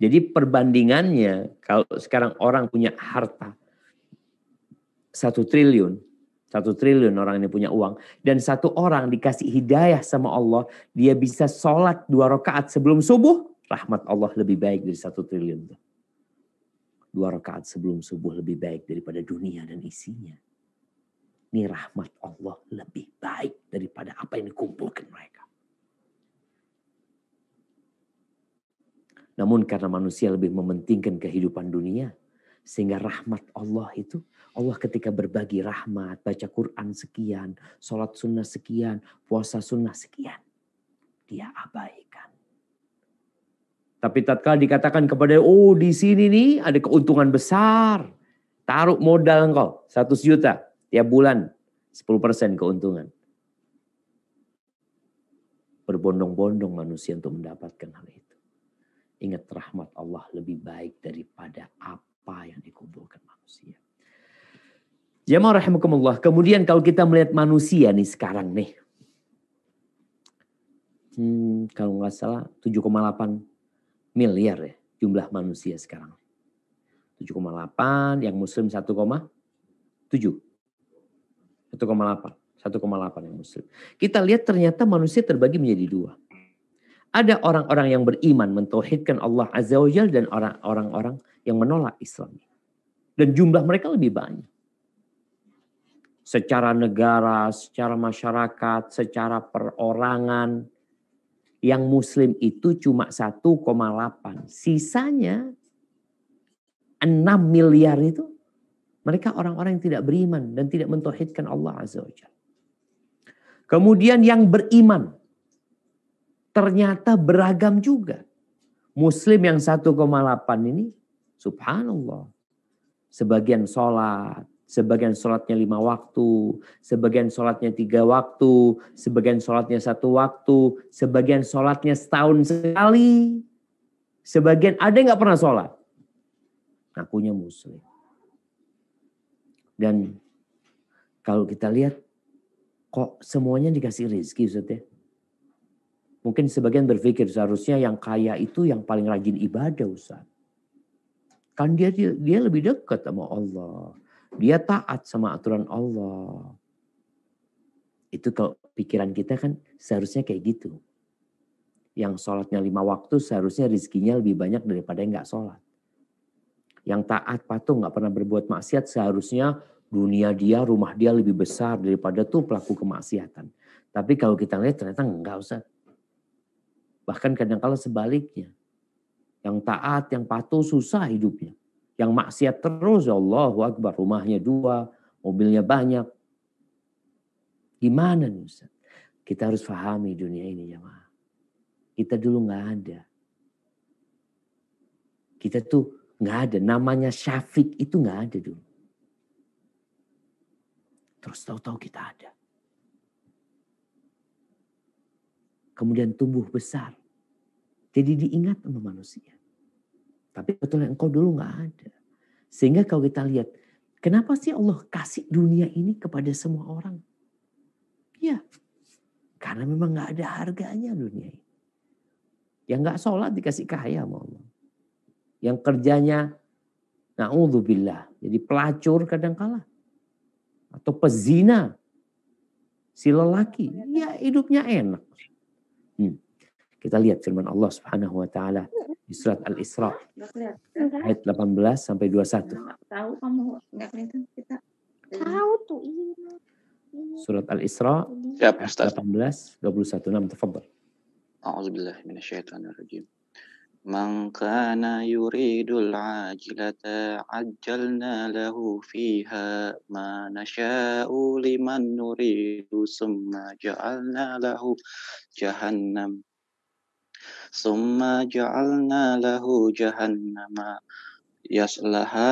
Jadi perbandingannya, kalau sekarang orang punya harta 1 triliun, 1 triliun orang ini punya uang, dan 1 orang dikasih hidayah sama Allah, dia bisa sholat 2 rakaat sebelum subuh, rahmat Allah lebih baik dari 1 triliun. 2 rakaat sebelum subuh lebih baik daripada dunia dan isinya. Ini rahmat Allah lebih baik daripada apa yang dikumpulkan mereka. Namun karena manusia lebih mementingkan kehidupan dunia, sehingga rahmat Allah itu, Allah ketika berbagi rahmat, baca Quran sekian, sholat sunnah sekian, puasa sunnah sekian, dia abaikan. Tapi tatkala dikatakan kepada, oh di sini nih ada keuntungan besar, taruh modal engkau 100 juta tiap bulan, 10% keuntungan. Berbondong-bondong manusia untuk mendapatkan hal itu. Ingat, rahmat Allah lebih baik daripada apa yang dikumpulkan manusia. Jamaah rahimakumullah. Kemudian kalau kita melihat manusia nih sekarang nih. Kalau nggak salah 7,8 miliar ya jumlah manusia sekarang. 7,8, yang muslim 1,7. 1,8 yang muslim. Kita lihat ternyata manusia terbagi menjadi 2. Ada orang-orang yang beriman mentauhidkan Allah Azza wa Jalla dan orang-orang yang menolak Islam. Dan jumlah mereka lebih banyak. Secara negara, secara masyarakat, secara perorangan, yang muslim itu cuma 1,8. Sisanya 6 miliar itu mereka orang-orang yang tidak beriman dan tidak mentauhidkan Allah Azza wa Jalla. Kemudian yang beriman ternyata beragam juga. Muslim yang 1,8 ini, subhanallah. Sebagian sholat, sebagian sholatnya 5 waktu, sebagian sholatnya 3 waktu, sebagian sholatnya 1 waktu, sebagian sholatnya setahun sekali, sebagian ada yang gak pernah sholat. Ngakunya muslim. Dan kalau kita lihat, kok semuanya dikasih rezeki Ustaz ya? Mungkin sebagian berpikir seharusnya yang kaya itu yang paling rajin ibadah Ustaz. Kan dia lebih dekat sama Allah. Dia taat sama aturan Allah. Itu kalau pikiran kita kan seharusnya kayak gitu. Yang sholatnya 5 waktu seharusnya rezekinya lebih banyak daripada yang gak sholat. Yang taat patuh gak pernah berbuat maksiat seharusnya dunia dia, rumah dia lebih besar daripada tuh pelaku kemaksiatan. Tapi kalau kita lihat ternyata enggak Ustaz. Bahkan kadang-kala sebaliknya. Yang taat, yang patuh susah hidupnya. Yang maksiat terus, ya Allahu Akbar, rumahnya 2, mobilnya banyak. Gimana nih Ustaz? Kita harus pahami dunia ini jemaah. Kita dulu gak ada. Kita tuh gak ada. Namanya Syafiq itu gak ada dulu. Terus tahu-tahu kita ada. Kemudian tumbuh besar. Jadi diingat sama manusia. Tapi betul engkau dulu gak ada. Sehingga kalau kita lihat, kenapa sih Allah kasih dunia ini kepada semua orang? Ya, karena memang gak ada harganya dunia ini. Yang gak sholat dikasih kaya sama Allah. Yang kerjanya, na'udzubillah, jadi pelacur kadang-kala. Atau pezina, si lelaki, ya hidupnya enak. Kita lihat firman Allah Subhanahu wa taala di surat Al-Isra ayat 18 sampai 21. Tahu kamu enggak kelihatan kita. Tahu tuh. Surat Al-Isra ayat 18 21. Nam, tafadhal. A'udzubillahi minasyaitonir rajim. Man kana yuridul ajilata ajjalna lahu fiha ma nasha'u liman nuridu summa ja'alna lahu jahannam yaslaha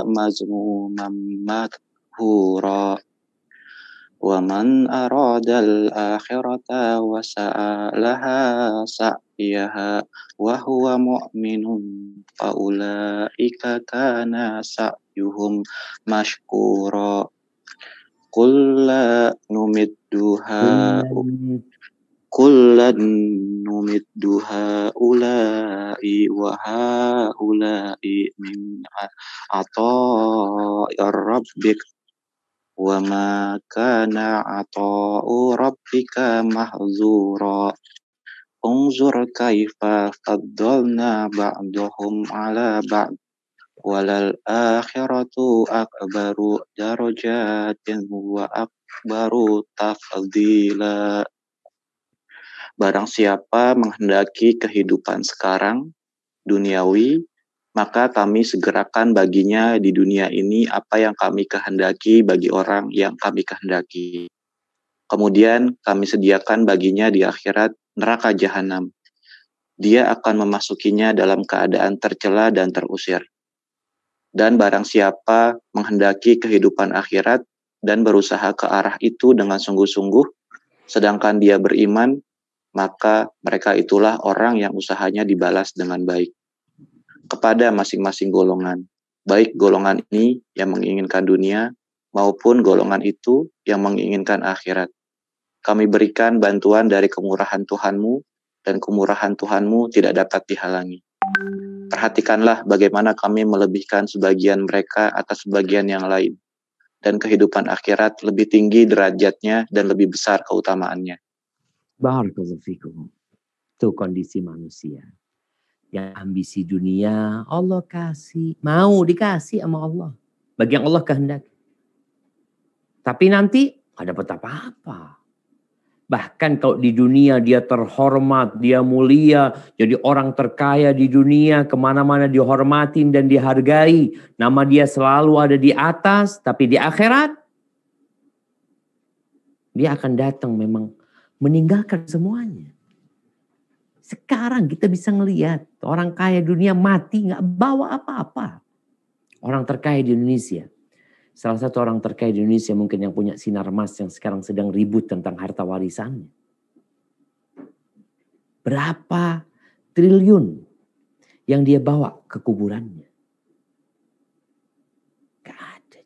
mazmuman madhura wa man aradal akhirata wa sa'alaha sa'yaha wa huwa mu'minun fa ulaika kana sa'yuhum mashkura qul la numidduha kullan numiddu haula'i wa haula'i min ata'ir rabbik wa ma kana ata'u rabbika mahzura unzur kaifa faddalna ba'dahum ala ba'd walal akhiratu akbaru darajatin wa akbaru tafdila. Barang siapa menghendaki kehidupan sekarang, duniawi, maka kami segerakan baginya di dunia ini apa yang kami kehendaki bagi orang yang kami kehendaki. Kemudian kami sediakan baginya di akhirat neraka jahanam. Dia akan memasukinya dalam keadaan tercela dan terusir. Dan barang siapa menghendaki kehidupan akhirat dan berusaha ke arah itu dengan sungguh-sungguh, sedangkan dia beriman, maka mereka itulah orang yang usahanya dibalas dengan baik. Kepada masing-masing golongan, baik golongan ini yang menginginkan dunia, maupun golongan itu yang menginginkan akhirat. Kami berikan bantuan dari kemurahan Tuhanmu, dan kemurahan Tuhanmu tidak dapat dihalangi. Perhatikanlah bagaimana kami melebihkan sebagian mereka atas sebagian yang lain. Dan kehidupan akhirat lebih tinggi derajatnya dan lebih besar keutamaannya. Barakallahu fikum. Itu kondisi manusia. Yang ambisi dunia, Allah kasih. Mau dikasih sama Allah. Bagi yang Allah kehendaki. Tapi nanti gak dapat apa-apa. Bahkan kalau di dunia dia terhormat, dia mulia. Jadi orang terkaya di dunia, kemana-mana dihormatin dan dihargai. Nama dia selalu ada di atas. Tapi di akhirat, dia akan datang memang meninggalkan semuanya. Sekarang kita bisa ngelihat orang kaya dunia mati gak bawa apa-apa. Orang terkaya di Indonesia. Salah satu orang terkaya di Indonesia mungkin yang punya sinar emas yang sekarang sedang ribut tentang harta warisannya. Berapa triliun yang dia bawa ke kuburannya? Gak ada.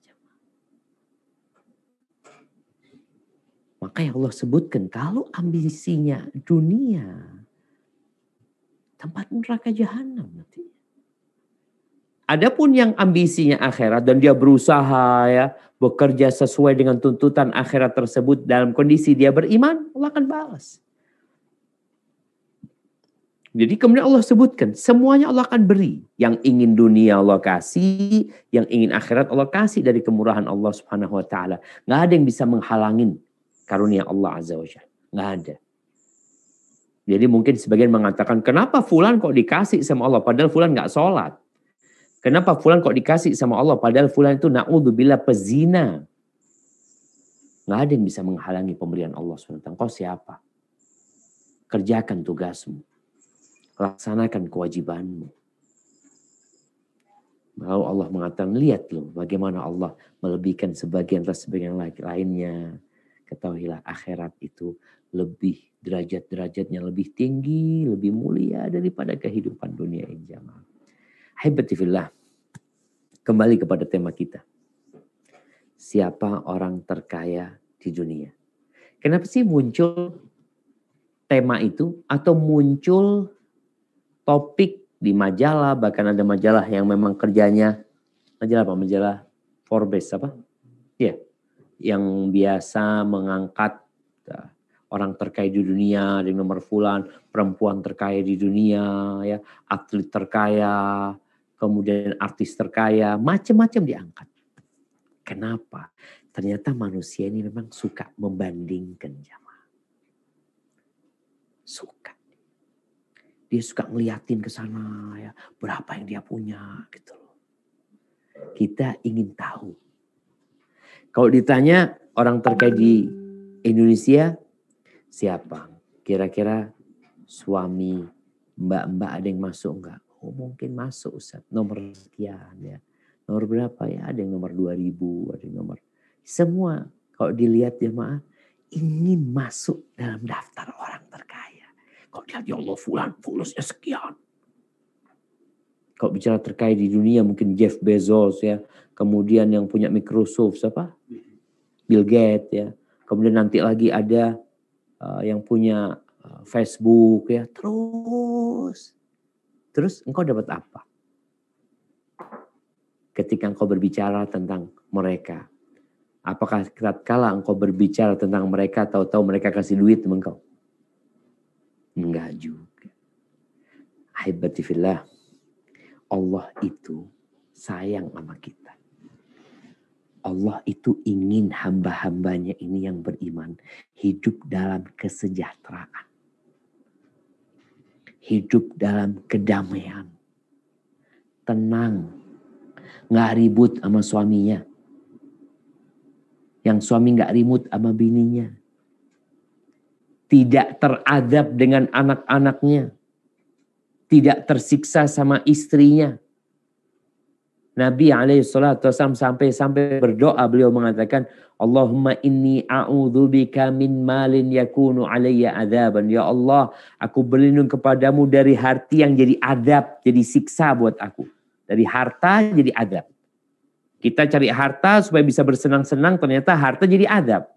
Makanya Allah sebutkan kalau ambisinya dunia, tempat neraka jahanam nanti. Adapun yang ambisinya akhirat dan dia berusaha ya bekerja sesuai dengan tuntutan akhirat tersebut dalam kondisi dia beriman, Allah akan balas. Jadi kemudian Allah sebutkan semuanya Allah akan beri. Yang ingin dunia Allah kasih, yang ingin akhirat Allah kasih dari kemurahan Allah Subhanahu wa taala. Enggak ada yang bisa menghalangin karunia Allah Azza wa Jalla. Enggak ada. Jadi mungkin sebagian mengatakan kenapa fulan kok dikasih sama Allah padahal fulan enggak sholat. Kenapa fulan kok dikasih sama Allah padahal fulan itu na'udzubillah pezina. Nggak ada yang bisa menghalangi pemberian Allah SWT. Kau siapa? Kerjakan tugasmu. Laksanakan kewajibanmu. Lalu Allah mengatakan, lihat loh bagaimana Allah melebihkan sebagian atas sebagian lainnya. Ketahuilah akhirat itu lebih derajat-derajatnya lebih tinggi, lebih mulia daripada kehidupan dunia ini jamaah. Haibatifillah, kembali kepada tema kita. Siapa orang terkaya di dunia? Kenapa sih muncul tema itu atau muncul topik di majalah, bahkan ada majalah yang memang kerjanya majalah apa? Majalah Forbes apa? Ya, yang biasa mengangkat orang terkaya di dunia, di nomor fulan, perempuan terkaya di dunia, ya, atlet terkaya, kemudian artis terkaya, macam-macam diangkat. Kenapa? Ternyata manusia ini memang suka membandingkan jamaah. Suka. Dia suka ngeliatin ke sana, ya, berapa yang dia punya, gitu loh. Kita ingin tahu. Kalau ditanya orang terkaya di Indonesia, siapa? Kira-kira suami mbak-mbak ada yang masuk enggak? Oh mungkin masuk Ustaz. Nomor sekian ya. Nomor berapa ya? Ada yang nomor 2000, ada yang nomor. Semua kalau dilihat jemaah ingin masuk dalam daftar orang terkaya. Kalau dilihat ya Allah fulan fulusnya sekian. Kalau bicara terkaya di dunia mungkin Jeff Bezos ya. Kemudian yang punya Microsoft siapa? Bill Gates ya. Kemudian nanti lagi ada yang punya Facebook ya, terus engkau dapat apa? Ketika engkau berbicara tentang mereka, apakah tatkala engkau berbicara tentang mereka tahu-tahu mereka kasih duit sama engkau? Enggak juga. Ahibati fillah, Allah itu sayang sama kita. Allah itu ingin hamba-hambanya ini yang beriman hidup dalam kesejahteraan. Hidup dalam kedamaian. Tenang. Nggak ribut sama suaminya. Yang suami nggak ribut sama bininya. Tidak teradab dengan anak-anaknya. Tidak tersiksa sama istrinya. Nabi SAW sampai berdoa, beliau mengatakan, Allahumma inni a'udzubika min malin yakunu alayya adzaban. Ya Allah, aku berlindung kepadamu dari harta yang jadi adab, jadi siksa buat aku. Dari harta jadi adab. Kita cari harta supaya bisa bersenang-senang, ternyata harta jadi adab.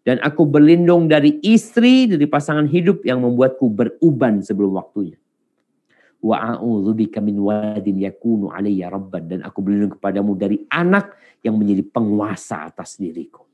Dan aku berlindung dari istri, dari pasangan hidup yang membuatku beruban sebelum waktunya. Wa a'udzubika min waladin yakunu alayya rabban, dan aku berlindung kepadamu dari anak yang menjadi penguasa atas diriku.